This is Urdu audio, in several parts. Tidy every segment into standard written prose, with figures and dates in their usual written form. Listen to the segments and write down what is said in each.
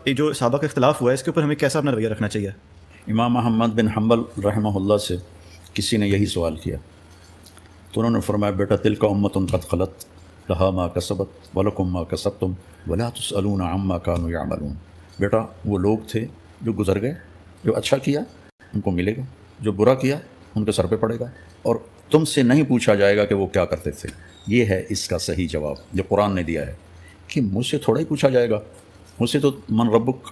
یہ جو صحابہ کا اختلاف ہوا ہے اس کے اوپر ہمیں کیسا اپنا رویہ رکھنا چاہیے؟ امام احمد بن حنبل رحمہ اللہ سے کسی نے یہی سوال کیا تو انہوں نے فرمایا بیٹا تلک امۃ قد خلت لہا ما کسبت ولکم ما کسبتم ولا تسألون عما کانوا یعملون. بیٹا وہ لوگ تھے جو گزر گئے، جو اچھا کیا ان کو ملے گا، جو برا کیا ان کے سر پہ پڑے گا، اور تم سے نہیں پوچھا جائے گا کہ وہ کیا کرتے تھے. یہ ہے اس کا صحیح جواب جو قرآن نے دیا ہے کہ مجھ سے تھوڑا ہی پوچھا جائے گا. مجھ سے تو من ربک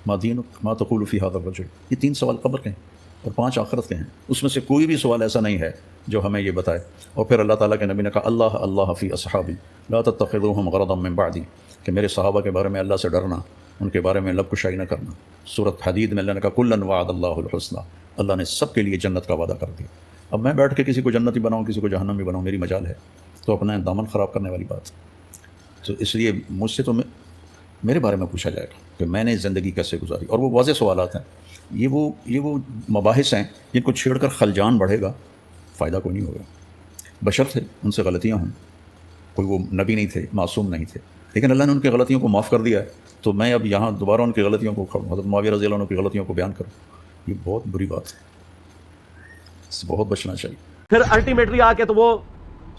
ما دینک ما تقول فی ھذا الرجل، یہ 3 سوال قبر کے ہیں اور 5 آخرت کے ہیں. اس میں سے کوئی بھی سوال ایسا نہیں ہے جو ہمیں یہ بتائے. اور پھر اللہ تعالیٰ کے نبی نے کہا اللہ اللہ فی اصحابی لا تتخذوہم غرضا من بعدی، کہ میرے صحابہ کے بارے میں اللہ سے ڈرنا، ان کے بارے میں لب کشائی نہ کرنا. سورۃ حدید میں اللہ نے کہا کلا وعد اللہ الحسنی، اللہ نے سب کے لیے جنت کا وعدہ کر دیا. اب میں بیٹھ کے کسی کو جنتی بناؤں کسی کو جہنمی بناؤں میری مجال ہے، تو اپنا دامن خراب کرنے والی بات. تو اس لیے مجھ سے تو میرے بارے میں پوچھا جائے گا کہ میں نے زندگی کیسے گزاری. اور وہ واضح سوالات ہیں، یہ وہ مباحث ہیں جن کو چھیڑ کر خلجان بڑھے گا فائدہ کوئی نہیں ہوگا. بشر تھے، ان سے غلطیاں ہوں، کوئی وہ نبی نہیں تھے، معصوم نہیں تھے، لیکن اللہ نے ان کی غلطیوں کو معاف کر دیا ہے. تو میں اب یہاں دوبارہ ان کی غلطیوں کو حضرت معاویہ رضی اللہ عنہ کی غلطیوں کو بیان کروں، یہ بہت بری بات ہے، اس سے بہت بچنا چاہیے. پھر الٹیمیٹلی آ کے تو وہ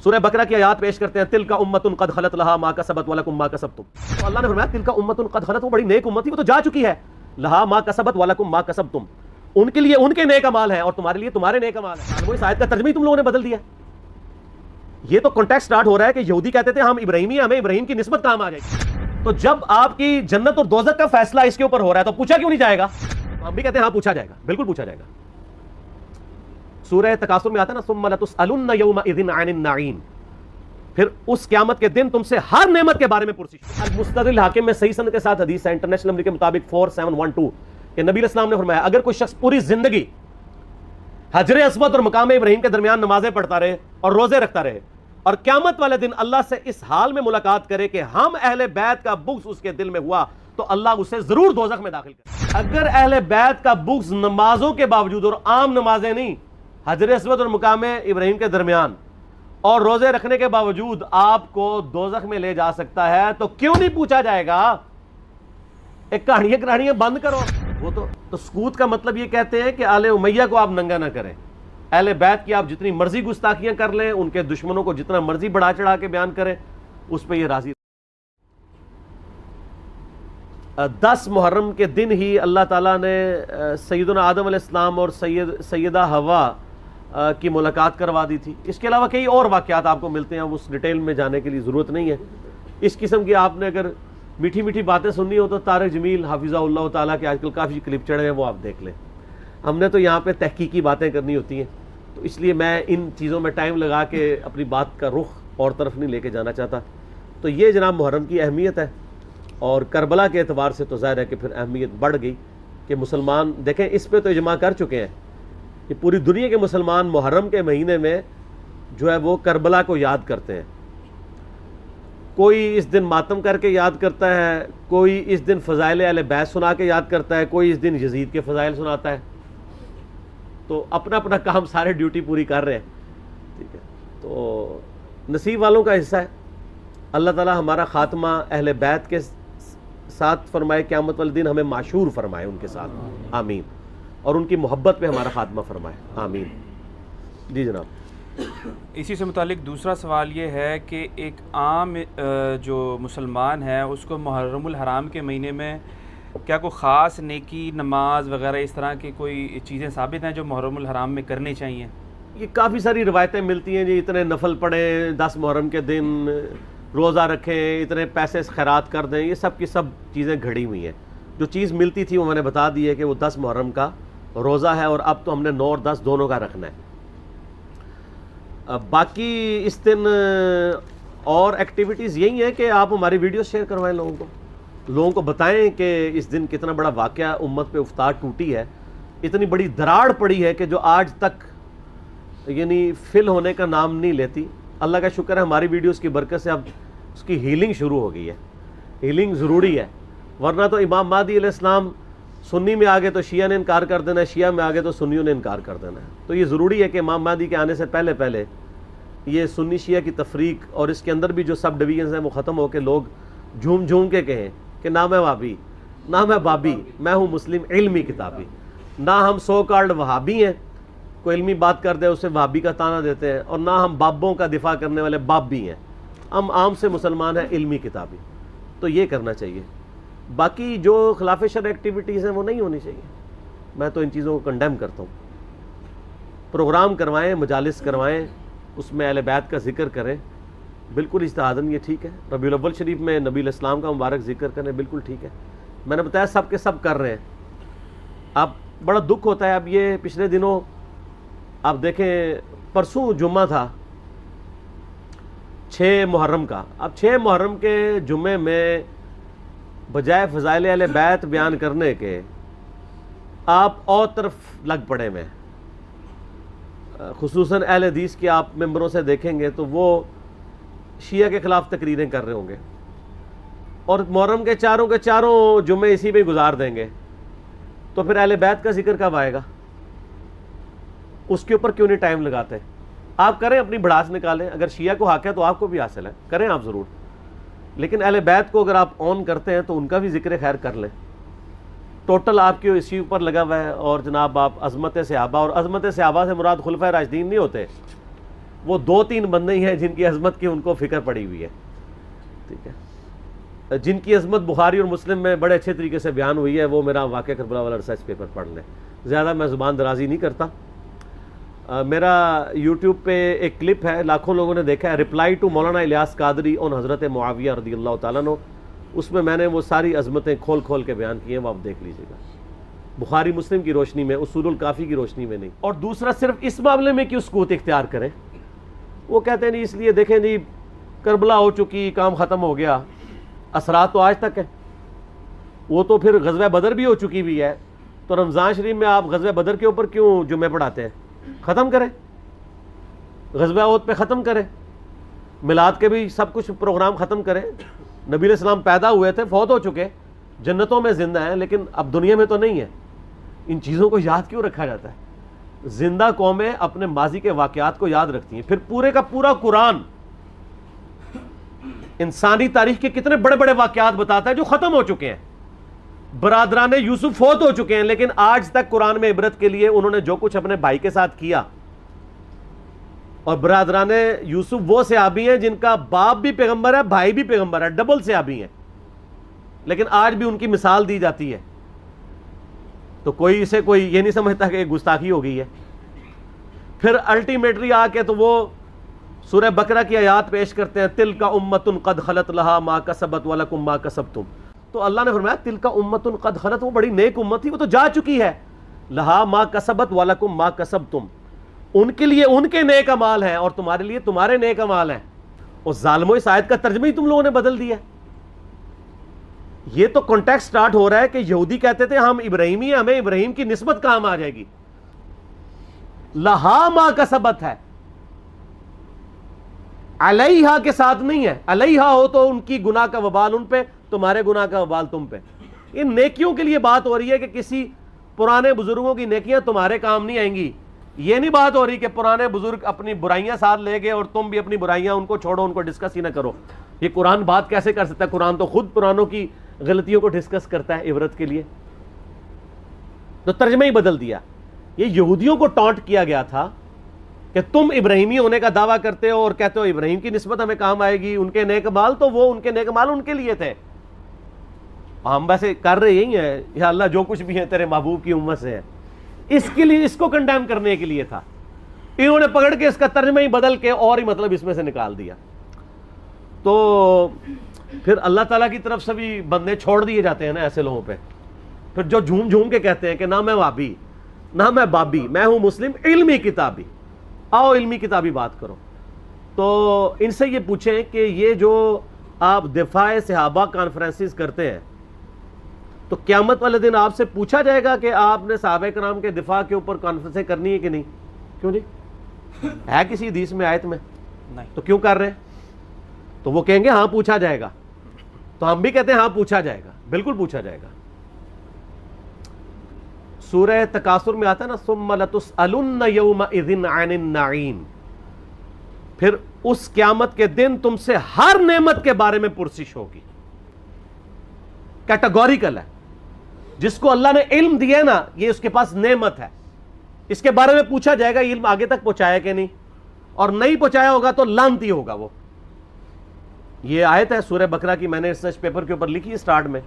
سورہ بقرہ کی آیات پیش کرتے ہیں تلک امۃ قد خلت لہا ما کسبت ولکم ما کسبتم. تو اللہ نے فرمایا تلک امۃ قد خلت، وہ بڑی نیک امت تھی، وہ تو جا چکی ہے. لہا ما کسبت ولکم ما کسبتم، ان کے لیے ان کے نیک اعمال ہیں اور تمہارے لیے تمہارے نیک اعمال ہیں. وہ اس آیت کا ترجمہ ہی تم لوگوں نے بدل دیا. یہ تو کانٹیکسٹ سٹارٹ ہو رہا ہے کہ یہودی کہتے تھے ہم ابراہیمی، ہمیں ابراہیم کی نسبت کام آ جائے گی. تو جب آپ کی جنت اور دوزخ کا فیصلہ اس کے اوپر ہو رہا ہے تو پوچھا کیوں نہیں جائے گا؟ ہم بھی کہتے ہیں ہاں پوچھا جائے گا، بالکل پوچھا جائے گا. سورہ تکاثر میں آتا ہے نا ثم لتسألن یومئذ عن النعیم، پھر اس قیامت کے دن تم سے ہر نعمت کے بارے میں پرسش. المستدرک الحاکم میں صحیح سند کے ساتھ حدیث ہے انٹرنیشنل نمبر کے مطابق 4712 کہ نبی علیہ السلام نے فرمایا اگر کوئی شخص پوری زندگی حجر اسود اور مقام ابراہیم کے درمیان نمازیں پڑھتا رہے اور روزے رکھتا رہے اور قیامت والے دن اللہ سے اس حال میں ملاقات کرے کہ ہم اہل بیت کا بغض اس کے دل میں ہوا تو اللہ اسے ضرور دوزخ میں داخل کرے. اگر اہل بیت کا بغض نمازوں کے باوجود، اور عام نمازیں نہیں، حجر اسود اور مقام ابراہیم کے درمیان اور روزے رکھنے کے باوجود آپ کو دوزخ میں لے جا سکتا ہے، تو کیوں نہیں پوچھا جائے گا؟ ایک کہانیاں بند کرو. وہ تو سکوت کا مطلب یہ کہتے ہیں کہ آل امیہ کو آپ ننگا نہ کریں. اہل بیت کی آپ جتنی مرضی گستاخیاں کر لیں، ان کے دشمنوں کو جتنا مرضی بڑھا چڑھا کے بیان کریں، اس پہ یہ راضی. 10 محرم کے دن ہی اللہ تعالیٰ نے سیدنا آدم علیہ السلام اور سیدہ حوا کی ملاقات کروا دی تھی. اس کے علاوہ کئی اور واقعات آپ کو ملتے ہیں، اس ڈیٹیل میں جانے کے لیے ضرورت نہیں ہے. اس قسم کی آپ نے اگر میٹھی میٹھی باتیں سننی ہو تو طارق جمیل حافظہ اللہ تعالیٰ کے آج کل کافی کلپ چڑھے ہیں، وہ آپ دیکھ لیں. ہم نے تو یہاں پہ تحقیقی باتیں کرنی ہوتی ہیں، تو اس لیے میں ان چیزوں میں ٹائم لگا کے اپنی بات کا رخ اور طرف نہیں لے کے جانا چاہتا. تو یہ جناب محرم کی اہمیت ہے، اور کربلا کے اعتبار سے تو ظاہر ہے کہ پھر اہمیت بڑھ گئی کہ مسلمان دیکھیں اس پہ تو اجماع کر چکے ہیں کہ پوری دنیا کے مسلمان محرم کے مہینے میں جو ہے وہ کربلا کو یاد کرتے ہیں. کوئی اس دن ماتم کر کے یاد کرتا ہے، کوئی اس دن فضائل اہل بیت سنا کے یاد کرتا ہے، کوئی اس دن یزید کے فضائل سناتا ہے. تو اپنا اپنا کام سارے ڈیوٹی پوری کر رہے ہیں. ٹھیک ہے، تو نصیب والوں کا حصہ ہے. اللہ تعالیٰ ہمارا خاتمہ اہل بیت کے ساتھ فرمائے، قیامت والے دن ہمیں معشور فرمائے ان کے ساتھ، آمین. اور ان کی محبت پہ ہمارا خاتمہ فرمائے، آمین. جی جناب. اسی سے متعلق دوسرا سوال یہ ہے کہ ایک عام جو مسلمان ہے اس کو محرم الحرام کے مہینے میں کیا کوئی خاص نیکی، نماز وغیرہ اس طرح کی کوئی چیزیں ثابت ہیں جو محرم الحرام میں کرنی چاہیے؟ یہ کافی ساری روایتیں ملتی ہیں جی، اتنے نفل پڑھیں 10 محرم کے دن، روزہ رکھیں، اتنے پیسے خیرات کر دیں. یہ سب کی سب چیزیں گھڑی ہوئی ہیں. جو چیز ملتی تھی وہ میں نے بتا دی ہے کہ وہ 10 محرم کا روزہ ہے، اور اب تو ہم نے 9 اور 10 دونوں کا رکھنا ہے. باقی اس دن اور ایکٹیویٹیز یہی ہیں کہ آپ ہماری ویڈیوز شیئر کروائیں، لوگوں کو بتائیں کہ اس دن کتنا بڑا واقعہ امت پہ افتاد ٹوٹی ہے، اتنی بڑی دراڑ پڑی ہے کہ جو آج تک یعنی فل ہونے کا نام نہیں لیتی. اللہ کا شکر ہے ہماری ویڈیوز کی برکت سے اب اس کی ہیلنگ شروع ہو گئی ہے. ہیلنگ ضروری ہے، ورنہ تو امام مہدی علیہ السلام سنی میں آگے تو شیعہ نے انکار کر دینا ہے، شیعہ میں آگے تو سنیوں نے انکار کر دینا ہے. تو یہ ضروری ہے کہ امام مہدی کے آنے سے پہلے یہ سنی شیعہ کی تفریق اور اس کے اندر بھی جو سب ڈویژنز ہیں وہ ختم ہو کے لوگ جھوم کے کہیں کہ نہ میں وہابی، نہ میں بابی، میں ہوں مسلم علمی کتابی. نہ ہم سو کالڈ وہابی ہیں، کوئی علمی بات کر دے اسے وہابی کا تانا دیتے ہیں، اور نہ ہم بابوں کا دفاع کرنے والے باب بھی ہیں. ہم عام سے مسلمان ہیں علمی کتابی. تو یہ کرنا چاہیے. باقی جو خلاف شرع ایکٹیویٹیز ہیں وہ نہیں ہونی چاہیے. میں تو ان چیزوں کو کنڈیم کرتا ہوں. پروگرام کروائیں، مجالس کروائیں، اس میں اہل بیت کا ذکر کریں، بالکل اجتہاداً یہ ٹھیک ہے. ربیع الاول شریف میں نبی علیہ السلام کا مبارک ذکر کریں، بالکل ٹھیک ہے. میں نے بتایا سب کے سب کر رہے ہیں. اب بڑا دکھ ہوتا ہے. اب یہ پچھلے دنوں آپ دیکھیں، پرسوں جمعہ تھا 6 محرم کا. اب 6 محرم کے جمعے میں بجائے فضائل اہل بیت بیان کرنے کے آپ اور طرف لگ پڑے میں. خصوصاً اہل حدیث کی آپ ممبروں سے دیکھیں گے تو وہ شیعہ کے خلاف تقریریں کر رہے ہوں گے، اور محرم کے چاروں جمعے اسی میں گزار دیں گے. تو پھر اہل بیت کا ذکر کب آئے گا؟ اس کے اوپر کیوں نہیں ٹائم لگاتے؟ آپ کریں، اپنی بڑھاس نکالیں. اگر شیعہ کو حق ہے تو آپ کو بھی حاصل ہے، کریں آپ ضرور. لیکن اہل بیت کو اگر آپ آن کرتے ہیں تو ان کا بھی ذکر خیر کر لیں. ٹوٹل آپ کے اسی اوپر لگا ہوا ہے. اور جناب آپ عظمت صحابہ، اور عظمت صحابہ سے مراد خلفائے راشدین نہیں ہوتے، وہ 2-3 بندے ہی ہیں جن کی عظمت کی ان کو فکر پڑی ہوئی ہے. ٹھیک ہے، جن کی عظمت بخاری اور مسلم میں بڑے اچھے طریقے سے بیان ہوئی ہے، وہ میرا واقعہ کربلا والا ریسرچ پیپر پڑھ لیں. زیادہ میں زبان درازی نہیں کرتا. میرا یوٹیوب پہ ایک کلپ ہے، لاکھوں لوگوں نے دیکھا ہے، رپلائی ٹو مولانا الیاس قادری اون حضرت معاویہ رضی اللہ تعالیٰ عنہ. اس میں نے وہ ساری عظمتیں کھول کے بیان کی ہیں، وہ آپ دیکھ لیجئے گا. بخاری مسلم کی روشنی میں، اصول الکافی کی روشنی میں نہیں. اور دوسرا، صرف اس معاملے میں کیوں سکوت اختیار کریں؟ وہ کہتے ہیں نہیں، اس لیے دیکھیں جی کربلا ہو چکی، کام ختم ہو گیا. اثرات تو آج تک ہیں. وہ تو پھر غزوہ بدر بھی ہو چکی بھی ہے، تو رمضان شریف میں آپ غزوہ بدر کے اوپر کیوں جمعے پڑھاتے ہیں؟ ختم کریں، غزوہ احد پہ ختم کریں. میلاد کے بھی سب کچھ پروگرام ختم کریں. نبی علیہ السلام پیدا ہوئے تھے، فوت ہو چکے، جنتوں میں زندہ ہیں، لیکن اب دنیا میں تو نہیں ہے. ان چیزوں کو یاد کیوں رکھا جاتا ہے؟ زندہ قومیں اپنے ماضی کے واقعات کو یاد رکھتی ہیں. پھر پورے کا پورا قرآن انسانی تاریخ کے کتنے بڑے بڑے واقعات بتاتا ہے جو ختم ہو چکے ہیں. برادران یوسف فوت ہو چکے ہیں، لیکن آج تک قرآن میں عبرت کے لیے انہوں نے جو کچھ اپنے بھائی کے ساتھ کیا. اور برادران یوسف وہ صحابی ہیں جن کا باپ بھی پیغمبر ہے، بھائی بھی پیغمبر ہے، ڈبل صحابی ہیں، لیکن آج بھی ان کی مثال دی جاتی ہے. تو کوئی اسے یہ نہیں سمجھتا کہ گستاخی ہو گئی ہے. پھر الٹیمیٹلی آ کے تو وہ سورہ بقرہ کی آیات پیش کرتے ہیں، تلک امۃ قد خلت لہا ما کسبت ولکم ما کسبتم. تو اللہ نے فرمایا تلک امۃ قد خلت، وہ بڑی نیک امت تھی، وہ تو جا چکی ہے. لہا ما کسبت ولکم ما کسبتم، ان کے لیے ان کے نیک اعمال ہیں اور تمہارے لیے تمہارے نیک اعمال ہیں. اور ظالموں، اس آیت کا ترجمہ ہی تم لوگوں نے بدل دیا. یہ تو کانٹیکسٹ سٹارٹ ہو رہا ہے کہ یہودی کہتے تھے ہم ابراہیمی ہیں، ہمیں ابراہیم کی نسبت کام آ جائے گی. لہا ما کسبت ہے، علیہا کے ساتھ نہیں ہے. علیہا ہو تو ان کی گناہ کا وبال ان پہ، تمہارے گناہ کا وبال تم پہ. ان نیکیوں کے لیے بات ہو رہی ہے کہ کسی پرانے بزرگوں کی نیکیاں تمہارے کام نہیں آئیں گی. یہ نہیں بات ہو رہی کہ پرانے بزرگ اپنی برائیاں ساتھ لے گئے اور تم بھی اپنی برائیاں ان کو چھوڑو، ان کو ڈسکس ہی نہ کرو. یہ قرآن بات کیسے کر سکتا ہے؟ قرآن تو خود پرانوں کی غلطیوں کو ڈسکس کرتا ہے عبرت کے لیے. تو ترجمہ ہی بدل دیا. یہ یہودیوں کو ٹانٹ کیا گیا تھا کہ تم ابراہیمی ہونے کا دعویٰ کرتے ہو اور کہتے ہو ابراہیم کی نسبت ہمیں کام آئے گی، ان کے نیک مال تو وہ ان کے نیک مال ان کے لیے تھے. ہم ویسے کر رہے یہی ہیں، یا اللہ جو کچھ بھی ہے تیرے محبوب کی امت سے ہے. اس کے لیے، اس کو کنڈیم کرنے کے لیے تھا. انہوں نے پکڑ کے اس کا ترجمہ ہی بدل کے اور ہی مطلب اس میں سے نکال دیا. تو پھر اللہ تعالیٰ کی طرف سے بھی بندے چھوڑ دیے جاتے ہیں نا ایسے لوگوں پہ. پھر جو جھوم کے کہتے ہیں کہ نہ میں وابی، نہ میں بابی، میں ہوں مسلم علمی کتابی. آؤ علمی کتابی بات کرو. تو ان سے یہ پوچھیں کہ یہ جو آپ دفاع صحابہ کانفرنسز کرتے ہیں، تو قیامت والے دن آپ سے پوچھا جائے گا کہ آپ نے صحابہ کرام کے دفاع کے اوپر کانفرنسیں کرنی ہے کہ نہیں؟ کیوں نہیں؟ ہے کسی حدیث میں، آیت میں؟ نہیں. تو کیوں کر رہے ہیں؟ تو وہ کہیں گے ہاں پوچھا جائے گا. تو ہم بھی کہتے ہیں ہاں پوچھا جائے گا، بالکل پوچھا جائے گا. سورہ تکاثر میں آتا ہے نا، ثم لتسألن یومئذ عن النعیم، پھر اس قیامت کے دن تم سے ہر نعمت کے بارے میں پرسش ہوگی. کیٹاگوریکل ہے. جس کو اللہ نے علم دیا ہے نا، یہ اس کے پاس نعمت ہے، اس کے بارے میں پوچھا جائے گا علم آگے تک پہنچایا کہ نہیں، اور نہیں پہنچایا ہوگا تو لعنتی ہوگا وہ۔ یہ آیت ہے سورہ بقرہ کی، میں نے ریسرچ پیپر کے اوپر لکھی ہے سٹارٹ میں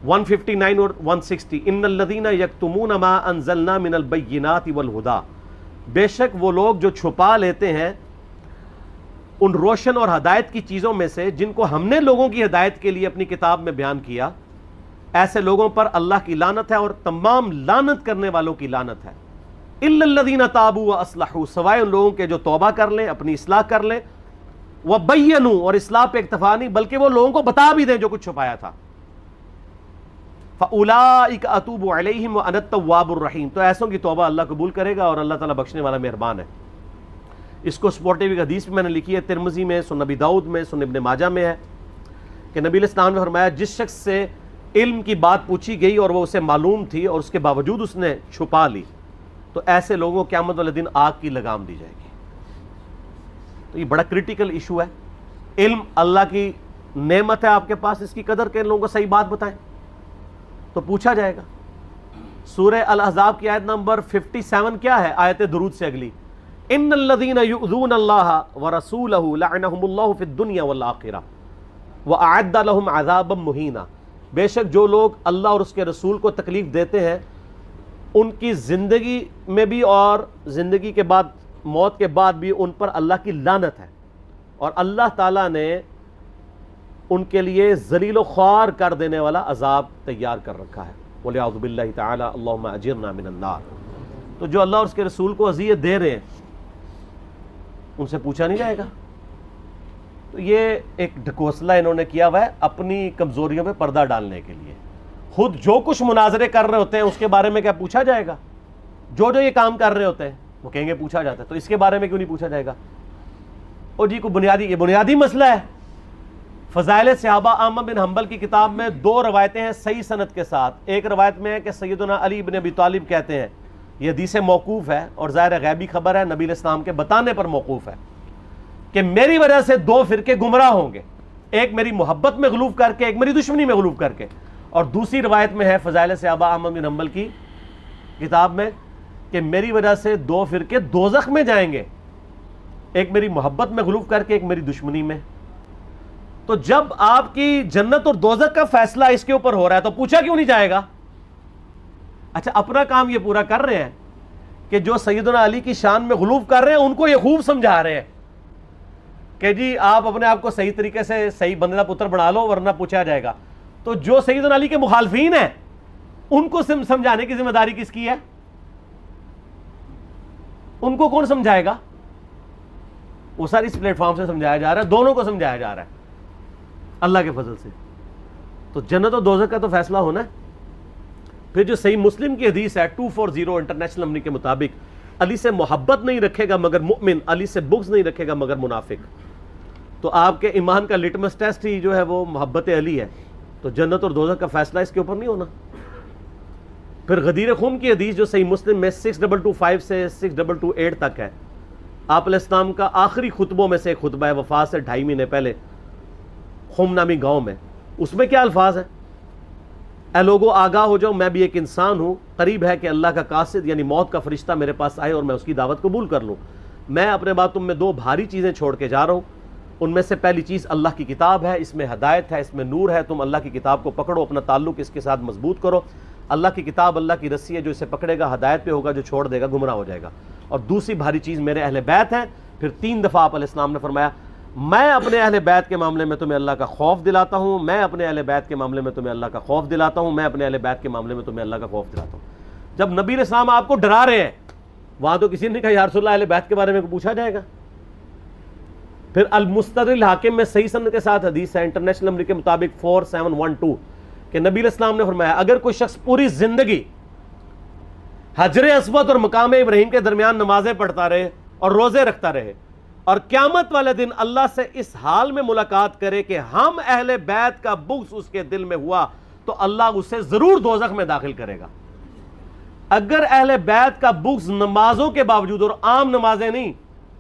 159 اور 160، ان الذین یکتمون ما انزلنا من البینات والہدی، بے شک وہ لوگ جو چھپا لیتے ہیں ان روشن اور ہدایت کی چیزوں میں سے جن کو ہم نے لوگوں کی ہدایت کے لیے اپنی کتاب میں بیان کیا، ایسے لوگوں پر اللہ کی لعنت ہے اور تمام لعنت کرنے والوں کی لعنت ہے۔ الا الذین تابوا واصلحوا، سوائے ان لوگوں کے جو توبہ کر لیں، اپنی اصلاح کر لیں، وبینوا، اور اصلاح پہ اکتفا نہیں بلکہ وہ لوگوں کو بتا بھی دیں جو کچھ چھپایا تھا، فاولئک اتوب علیہم وانا التواب الرحیم، تو ایسوں کی توبہ اللہ قبول کرے گا اور اللہ تعالیٰ بخشنے والا مہربان ہے۔ اس کو سپورٹیو ایک حدیث بھی میں نے لکھی ہے، ترمذی میں، سنن نبی داؤد میں، سنن ابن ماجہ میں ہے کہ نبی علیہ السلام نے فرمایا جس شخص سے علم کی بات پوچھی گئی اور وہ اسے معلوم تھی اور اس کے باوجود اس نے چھپا لی، تو ایسے لوگوں کو قیامت والے دن آگ کی لگام دی جائے گی۔ تو یہ بڑا کریٹیکل ایشو ہے۔ علم اللہ کی نعمت ہے آپ کے پاس، اس کی قدر کے لوگوں کو صحیح بات بتائیں تو پوچھا جائے گا۔ سورہ الاحزاب کی آیت نمبر 57 کیا ہے؟ آیت درود سے اگلی، ان الذین یؤذون اللہ ورسولہ لعنہم اللہ فی الدنیا والآخرہ واعد لہم عذابا مہینا، بے شک جو لوگ اللہ اور اس کے رسول کو تکلیف دیتے ہیں ان کی زندگی میں بھی اور زندگی کے بعد، موت کے بعد بھی ان پر اللہ کی لعنت ہے، اور اللہ تعالیٰ نے ان کے لیے ذلیل و خوار کر دینے والا عذاب تیار کر رکھا ہے۔ وَلِعَوْذُ بِاللَّهِ تَعَالَى اللہم اجرنا من النار۔ تو جو اللہ اور اس کے رسول کو اذیت دے رہے ہیں ان سے پوچھا نہیں جائے گا۔ تو یہ ایک ڈھکوسلا انہوں نے کیا ہوا ہے اپنی کمزوریوں پہ پردہ ڈالنے کے لیے۔ خود جو کچھ مناظرے کر رہے ہوتے ہیں اس کے بارے میں کیا پوچھا جائے گا؟ جو یہ کام کر رہے ہوتے ہیں وہ کہیں گے پوچھا جاتا ہے، تو اس کے بارے میں کیوں نہیں پوچھا جائے گا؟ اور جی کوئی یہ بنیادی مسئلہ ہے۔ فضائل صحابہ احمد بن حنبل کی کتاب میں 2 روایتیں ہیں صحیح سند کے ساتھ۔ ایک روایت میں ہے کہ سیدنا علی بن ابی طالب کہتے ہیں، یہ حدیث موقوف ہے اور ظاہر غیبی خبر ہے، نبی علیہ السلام کے بتانے پر موقوف ہے، کہ میری وجہ سے 2 فرقے گمراہ ہوں گے، ایک میری محبت میں غلوف کر کے، ایک میری دشمنی میں غلوف کر کے۔ اور دوسری روایت میں ہے فضائل صحابہ احمد بن حنبل کی کتاب میں کہ میری وجہ سے 2 فرقے دوزخ میں جائیں گے، ایک میری محبت میں غلوف کر کے، ایک میری دشمنی میں۔ تو جب آپ کی جنت اور دوزخ کا فیصلہ اس کے اوپر ہو رہا ہے تو پوچھا کیوں نہیں جائے گا؟ اچھا اپنا کام یہ پورا کر رہے ہیں کہ جو سیدنا علی کی شان میں غلوف کر رہے ہیں ان کو یہ خوب سمجھا رہے ہیں کہ جی آپ اپنے آپ کو صحیح طریقے سے صحیح بندہ پتر بنا لو ورنہ پوچھا جائے گا۔ تو جو سیدنا علی کے مخالفین ہیں ان کو سمجھانے کی ذمہ داری کس کی ہے؟ ان کو کون سمجھائے گا؟ وہ ساری اس پلیٹ فارم سے سمجھایا جا رہا ہے، دونوں کو سمجھایا جا رہا ہے اللہ کے فضل سے۔ تو جنت و دوزخ کا تو فیصلہ ہونا ہے۔ پھر جو صحیح مسلم کی حدیث ہے 240 انٹرنیشنل نمبر کے مطابق، علی سے محبت نہیں رکھے گا مگر مؤمن، علی سے بغض نہیں رکھے گا مگر منافق۔ تو آپ کے ایمان کا لٹمس ٹیسٹ ہی جو ہے وہ محبت علی ہے، تو جنت اور دوزخ کا فیصلہ اس کے اوپر نہیں ہونا۔ پھر غدیر خون کی حدیث جو صحیح مسلم میں 6225 سے 6228 تک ہے، آپ علیہ السلام کا آخری خطبوں میں سے ایک خطبہ ہے وفات سے 2.5 مہینے پہلے خم نامی گاؤں میں۔ اس میں کیا الفاظ ہیں؟ اے لوگو آگاہ ہو جاؤ، میں بھی ایک انسان ہوں، قریب ہے کہ اللہ کا قاصد یعنی موت کا فرشتہ میرے پاس آئے اور میں اس کی دعوت قبول کر لوں۔ میں اپنے بعد تم میں 2 بھاری چیزیں چھوڑ کے جا رہا ہوں، ان میں سے پہلی چیز اللہ کی کتاب ہے، اس میں ہدایت ہے، اس میں نور ہے، تم اللہ کی کتاب کو پکڑو، اپنا تعلق اس کے ساتھ مضبوط کرو۔ اللہ کی کتاب اللہ کی رسی ہے، جو اسے پکڑے گا ہدایت پہ ہوگا، جو چھوڑ دے گا گمراہ ہو جائے گا۔ اور دوسری بھاری چیز میرے اہل بیت ہیں۔ پھر 3 دفعہ آپ علیہ السلام نے فرمایا میں اپنے اہل بیت کے معاملے میں تمہیں اللہ کا خوف دلاتا ہوں، میں اپنے اہل بیت کے معاملے میں تمہیں اللہ کا خوف دلاتا ہوں، میں اپنے اہل بیت کے معاملے میں تمہیں اللہ کا خوف دلاتا ہوں۔ جب نبی علیہ السلام آپ کو ڈرا رہے ہیں وہاں تو کسی نے کہا یا رسول اللہ اہل بیت کے بارے میں پوچھا جائے گا؟ پھر المستدرک الحاکم میں صحیح سند کے ساتھ حدیث ہے انٹرنیشنل نمبر کے مطابق 4712 کہ نبی علیہ السلام نے فرمایا اگر کوئی شخص پوری زندگی حجر اسود اور مقام ابراہیم کے درمیان نمازیں پڑھتا رہے اور روزے رکھتا رہے اور قیامت والے دن اللہ سے اس حال میں ملاقات کرے کہ ہم اہل بیت کا بغض اس کے دل میں ہوا تو اللہ اسے ضرور دوزخ میں داخل کرے گا۔ اگر اہل بیت کا بغض نمازوں کے باوجود، اور عام نمازیں نہیں،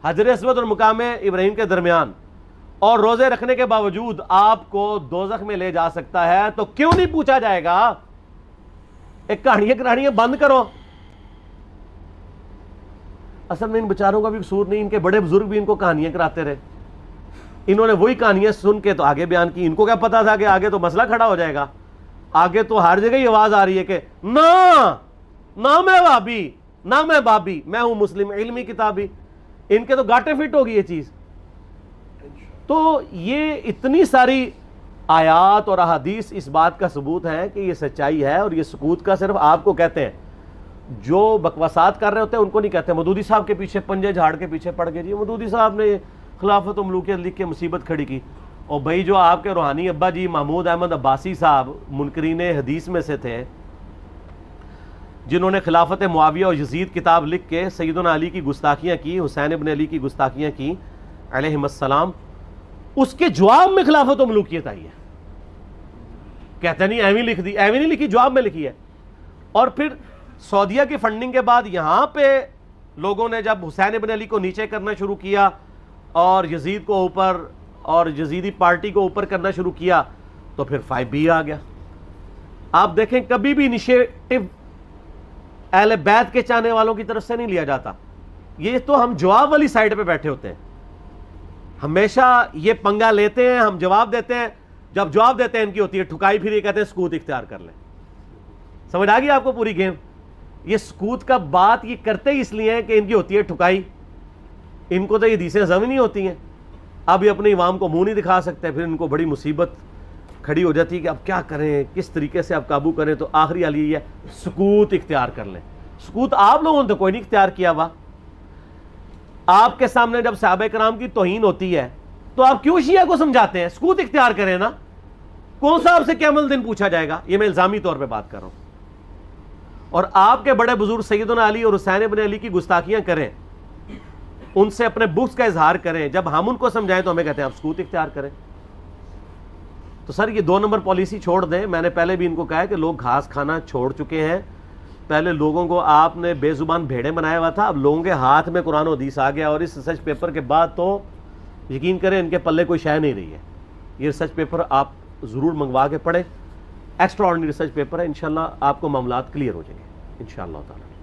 حجر اسود اور مقام ابراہیم کے درمیان اور روزے رکھنے کے باوجود آپ کو دوزخ میں لے جا سکتا ہے، تو کیوں نہیں پوچھا جائے گا ایک کہانیاں کہانیاں بند کرو. اصل میں ان بیچاروں کا بھی قصور نہیں, ان کے بڑے بزرگ بھی ان کو کہانیاں کراتے رہے. انہوں نے وہی کہانیاں سن کے تو آگے بیان کی. ان کو کیا پتا تھا کہ آگے تو مسئلہ کھڑا ہو جائے گا, آگے تو ہر جگہ یہ آواز آ رہی ہے کہ نہ میں بابی, نہ میں بابی, میں ہوں مسلم علمی کتابی. ان کے تو گاٹے فٹ ہوگی یہ چیز. تو یہ اتنی ساری آیات اور احادیث اس بات کا ثبوت ہے کہ یہ سچائی ہے, اور یہ سکوت کا صرف آپ کو کہتے ہیں. جو بکواسات کر رہے ہوتے ہیں ان کو نہیں کہتے. مودودی صاحب کے پیچھے پنجے جھاڑ کے پیچھے پڑ گئے, جی مودودی صاحب نے خلافت و ملوکیت لکھ کے مصیبت کھڑی کی. اور بھائی جو آپ کے روحانی ابا جی محمود احمد عباسی صاحب منکرین حدیث میں سے تھے, جنہوں نے خلافت معاویہ اور یزید کتاب لکھ کے سیدنا علی کی گستاخیاں کی, حسین ابن علی کی گستاخیاں کی علیہم السلام, اس کے جواب میں خلافت و ملوکیت آئی ہے. کہتے نہیں ایویں لکھ دی, ایویں نہیں لکھی, جواب میں لکھی ہے. اور پھر سعودیہ کی فنڈنگ کے بعد یہاں پہ لوگوں نے جب حسین ابن علی کو نیچے کرنا شروع کیا اور یزید کو اوپر اور یزیدی پارٹی کو اوپر کرنا شروع کیا, تو پھر 5B آ گیا. آپ دیکھیں کبھی بھی انیشیٹو اہل بیت کے چاہنے والوں کی طرف سے نہیں لیا جاتا. یہ تو ہم جواب والی سائڈ پہ بیٹھے ہوتے ہیں, ہمیشہ یہ پنگا لیتے ہیں, ہم جواب دیتے ہیں. جب جواب دیتے ہیں ان کی ہوتی ہے ٹھکائی, پھر یہ کہتے ہیں سکوت اختیار کر لیں. سمجھ آ گئی آپ کو پوری گیم؟ یہ سکوت کا بات یہ کرتے ہی اس لیے ہیں کہ ان کی ہوتی ہے ٹھکائی. ان کو تو یہ حدیثیں ضمنی نہیں ہوتی ہیں. اب یہ اپنے عوام کو منہ نہیں دکھا سکتے, پھر ان کو بڑی مصیبت کھڑی ہو جاتی ہے کہ اب کیا کریں, کس طریقے سے اب قابو کریں. تو آخری حل یہ ہے سکوت اختیار کر لیں. سکوت آپ لوگوں نے تو کوئی نہیں اختیار کیا ہوا. آپ کے سامنے جب صحابہ کرام کی توہین ہوتی ہے تو آپ کیوں شیعہ کو سمجھاتے ہیں؟ سکوت اختیار کریں نا. کون سا آپ سے قیامت دن پوچھا جائے گا؟ یہ میں الزامی طور پہ بات کر رہا ہوں. اور آپ کے بڑے بزرگ سیدنا علی اور حسین ابن علی کی گستاخیاں کریں, ان سے اپنے بغض کا اظہار کریں, جب ہم ان کو سمجھائیں تو ہمیں کہتے ہیں آپ سکوت اختیار کریں. تو سر یہ 2 نمبر پالیسی چھوڑ دیں. میں نے پہلے بھی ان کو کہا ہے کہ لوگ گھاس کھانا چھوڑ چکے ہیں. پہلے لوگوں کو آپ نے بے زبان بھیڑے بنایا ہوا تھا, اب لوگوں کے ہاتھ میں قرآن و حدیث آ گیا. اور اس ریسرچ پیپر کے بعد تو یقین کریں ان کے پلے کوئی شے نہیں رہی ہے. یہ ریسرچ پیپر آپ ضرور منگوا کے پڑھیں, ایکسٹرا آرڈنری ریسرچ پیپر ہے. انشاءاللہ آپ کو معاملات کلیئر ہو جائیں گے انشاءاللہ تعالی.